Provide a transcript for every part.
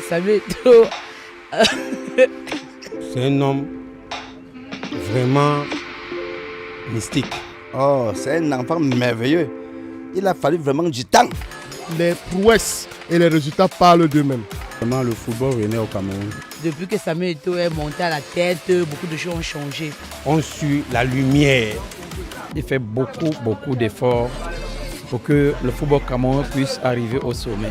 Samuel Eto'o. C'est un homme vraiment mystique. Oh, c'est un enfant merveilleux. Il a fallu vraiment du temps. Les prouesses et les résultats parlent d'eux-mêmes. Vraiment, le football renaît au Cameroun. Depuis que Samuel Eto'o est monté à la tête, beaucoup de choses ont changé. On suit la lumière. Il fait beaucoup d'efforts pour que le football camerounais puisse arriver au sommet.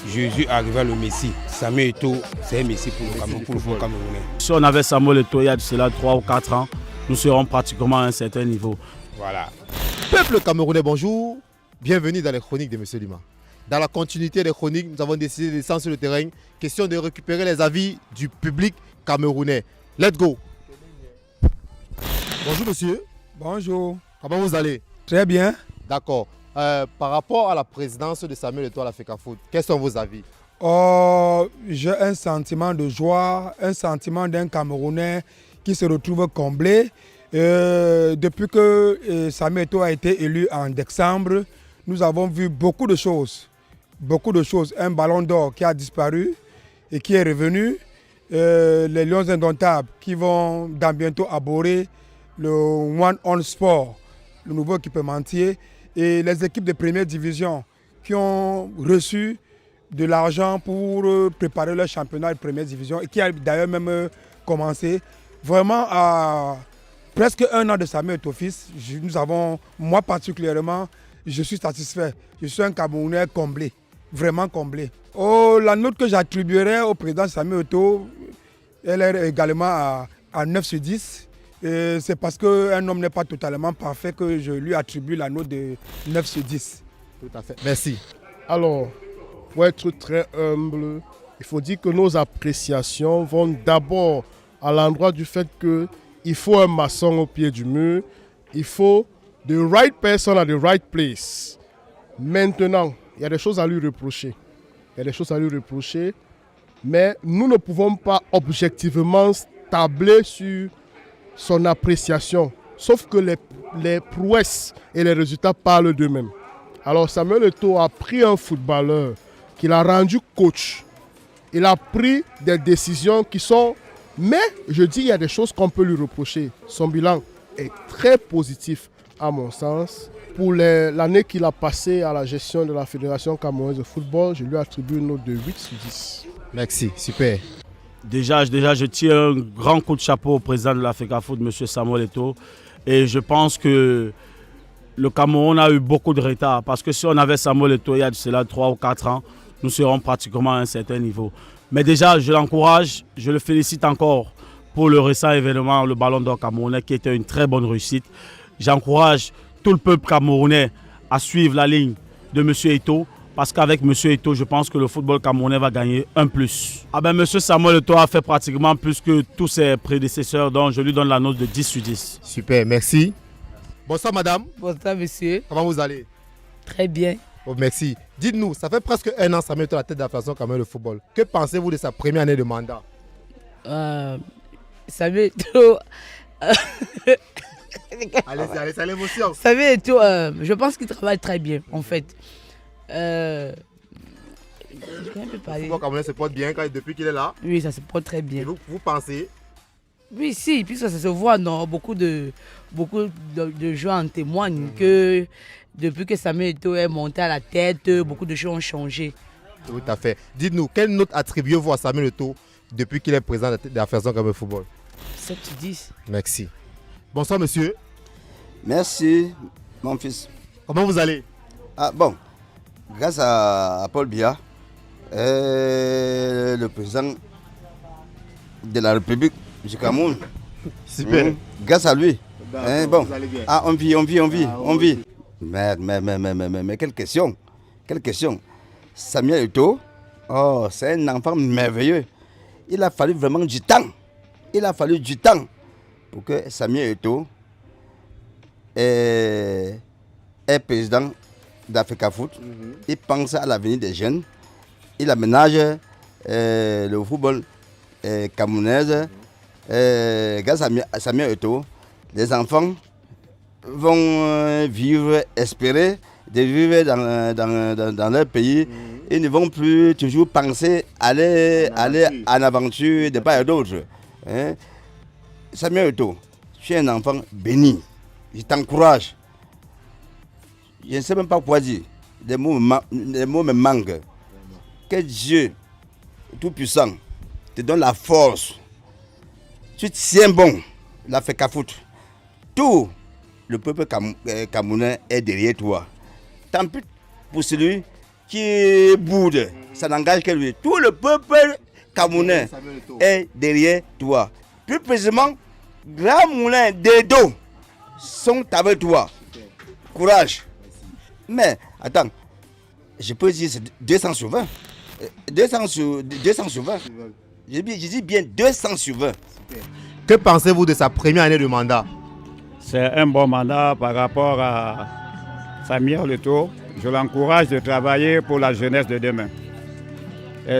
Jésus arriva le Messie. Samuel Eto'o, c'est un Messie pour le Cameroun, pour le football camerounais. Si on avait Samuel Eto'o il y a de cela 3 ou 4 ans, nous serons pratiquement à un certain niveau. Voilà. Peuple camerounais, bonjour. Bienvenue dans les chroniques de M. Lima. Dans la continuité des chroniques, nous avons décidé de descendre sur le terrain. Question de récupérer les avis du public camerounais. Let's go. Bonjour monsieur. Bonjour. Comment vous allez? Très bien. D'accord. Par rapport à la présidence de Samuel Eto'o à la FECAFOOT, quels sont vos avis? J'ai un sentiment de joie, un sentiment d'un Camerounais qui se retrouve comblé. Depuis que Samuel Eto'o a été élu en décembre, nous avons vu beaucoup de choses. Beaucoup de choses. Un ballon d'or qui a disparu et qui est revenu. Les Lions Indomptables qui vont dans bientôt aborder le One On Sport, le nouveau équipementier. Et les équipes de première division qui ont reçu de l'argent pour préparer leur championnat de première division et qui a d'ailleurs même commencé. Vraiment, à presque un an de Samuel Eto'o fils, moi particulièrement, je suis satisfait. Je suis un Camerounais comblé, vraiment comblé. La note que j'attribuerais au président Samuel Eto'o, elle est également à 9 sur 10. C'est parce qu'un homme n'est pas totalement parfait que je lui attribue la note de 9 sur 10. Tout à fait. Merci. Alors, pour être très humble, il faut dire que nos appréciations vont d'abord à l'endroit du fait qu'il faut un maçon au pied du mur, il faut the right person at the right place. Maintenant, il y a des choses à lui reprocher. Mais nous ne pouvons pas objectivement tabler sur son appréciation. Sauf que les prouesses et les résultats parlent d'eux-mêmes. Alors Samuel Eto'o a pris un footballeur qu'il a rendu coach. Il a pris des décisions qui sont... Mais je dis, il y a des choses qu'on peut lui reprocher. Son bilan est très positif à mon sens. Pour l'année qu'il a passée à la gestion de la Fédération camerounaise de football, je lui attribue une note de 8 sur 10. Merci, super. Déjà, je tire un grand coup de chapeau au président de la FECAFOOT, M. Samuel Eto'o. Et je pense que le Cameroun a eu beaucoup de retard. Parce que si on avait Samuel Eto'o il y a de cela 3 ou 4 ans, nous serons pratiquement à un certain niveau. Mais déjà, je l'encourage, je le félicite encore pour le récent événement, le Ballon d'Or camerounais, qui était une très bonne réussite. J'encourage tout le peuple camerounais à suivre la ligne de M. Eto'o, parce qu'avec M. Eto'o, je pense que le football camerounais va gagner un plus. M. Samuel Eto'o a fait pratiquement plus que tous ses prédécesseurs, donc je lui donne la note de 10 sur 10. Super, merci. Bonsoir madame. Bonsoir monsieur. Comment vous allez? Très bien. Oh, merci. Dites-nous, ça fait presque un an Samuel Eto'o à la tête de la Fédération camerounaise de football. Que pensez-vous de sa première année de mandat? Samuel Eto'o... Allez, c'est l'émotion. Samuel Eto'o, je pense qu'il travaille très bien en fait. Je peux un peu parler. Le football camerounais se porte bien depuis qu'il est là. Oui, ça se porte très bien. Et vous pensez? Oui, si, puisque ça se voit, non, beaucoup de gens en témoignent que depuis que Samuel Eto'o est monté à la tête, beaucoup de choses ont changé. Tout à fait. Dites-nous, quelle note attribuez-vous à Samuel Eto'o depuis qu'il est président de la Fédération camerounaise de football? 7 sur 10. Merci. Bonsoir monsieur. Merci, mon fils. Comment vous allez? Ah bon, grâce à Paul Biya, le président de la République du Cameroun. Super. Grâce à lui. Bon. Vous allez bien. Ah, on vit. Mais quelle question. Samuel Eto'o, oh, c'est un enfant merveilleux. Il a fallu vraiment du temps. Pour que Samuel Eto'o est président d'AFECAFOOT. Il pense à l'avenir des jeunes. Il aménage le football camerounais. Grâce à Samuel Eto'o, les enfants vont vivre, espérer de vivre dans leur pays. Ils ne vont plus toujours penser aller en aventure de part et d'autre. Hein? Samuel Eto'o, tu es un enfant béni. Je t'encourage. Je ne sais même pas quoi dire. Les mots me manquent. Que Dieu Tout-Puissant te donne la force. Tu tiens bon la FECAFOOT. Tout le peuple camerounais est derrière toi. Tant pis pour celui qui boude, ça n'engage que lui. Tout le peuple camerounais est derrière toi. Plus précisément, Grand Moulin d'Edo sont avec toi. Courage. Mais, attends, je peux dire c'est 200 sur 20. 200 sur 20. Je dis bien 200 sur 20. Que pensez-vous de sa première année de mandat? C'est un bon mandat par rapport à Samuel Eto'o. Je l'encourage de travailler pour la jeunesse de demain.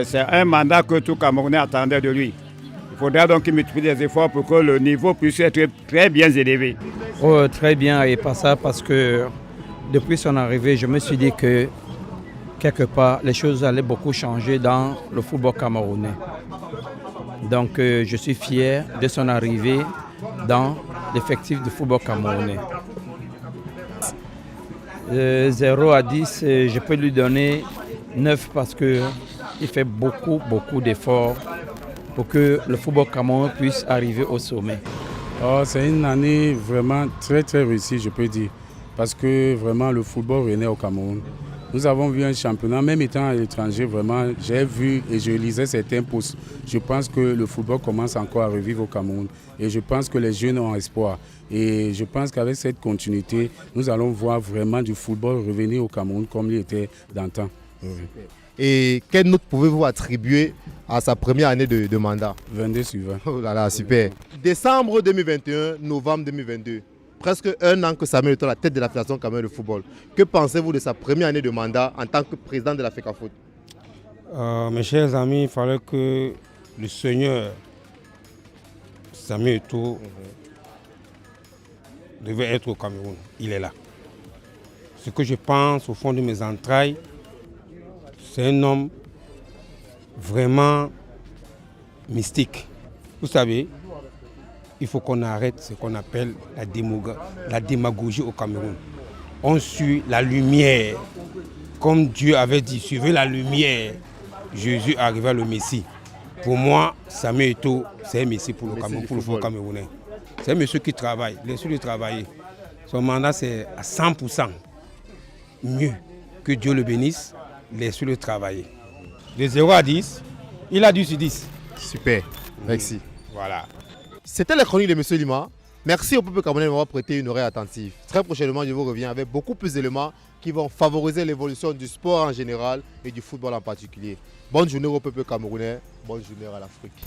C'est un mandat que tout Camerounais attendait de lui. Il faudra donc qu'il multiplie les efforts pour que le niveau puisse être très bien élevé. Oh, très bien, et pas ça parce que depuis son arrivée, je me suis dit que quelque part, les choses allaient beaucoup changer dans le football camerounais. Donc, je suis fier de son arrivée dans l'effectif du football camerounais. 0 à 10, je peux lui donner 9 parce qu'il fait beaucoup d'efforts pour que le football camerounais puisse arriver au sommet. Oh, c'est une année vraiment très réussie, je peux dire. Parce que vraiment, le football renaît au Cameroun. Nous avons vu un championnat, même étant à l'étranger, vraiment, j'ai vu et je lisais certains posts. Je pense que le football commence encore à revivre au Cameroun. Et je pense que les jeunes ont espoir. Et je pense qu'avec cette continuité, nous allons voir vraiment du football revenir au Cameroun comme il était d'antan. Et quelle note pouvez-vous attribuer à sa première année de mandat? 22 sur 20. Oh là là, super. Décembre 2021, novembre 2022. Presque un an que Samuel Eto'o à la tête de la Fédération camerounaise de football. Que pensez-vous de sa première année de mandat en tant que président de la FECAFOOT? Mes chers amis, il fallait que le Seigneur Samuel Eto'o devait être au Cameroun. Il est là. Ce que je pense au fond de mes entrailles, c'est un homme vraiment mystique. Vous savez, il faut qu'on arrête ce qu'on appelle la démagogie au Cameroun. On suit la lumière. Comme Dieu avait dit, suivez la lumière. Jésus arriva le Messie. Pour moi, Samuel Eto'o, c'est un Messie pour le Cameroun, pour le football camerounais. C'est un monsieur qui travaille, il est sûr de travailler. Son mandat, c'est à 100% mieux. Que Dieu le bénisse, il est sûr de travailler. De 0 à 10, il a 10 sur 10. Super, merci. Voilà. C'était la chronique de M. Lima. Merci au peuple camerounais de m'avoir prêté une oreille attentive. Très prochainement, je vous reviens avec beaucoup plus d'éléments qui vont favoriser l'évolution du sport en général et du football en particulier. Bonne journée au peuple camerounais, bonne journée à l'Afrique.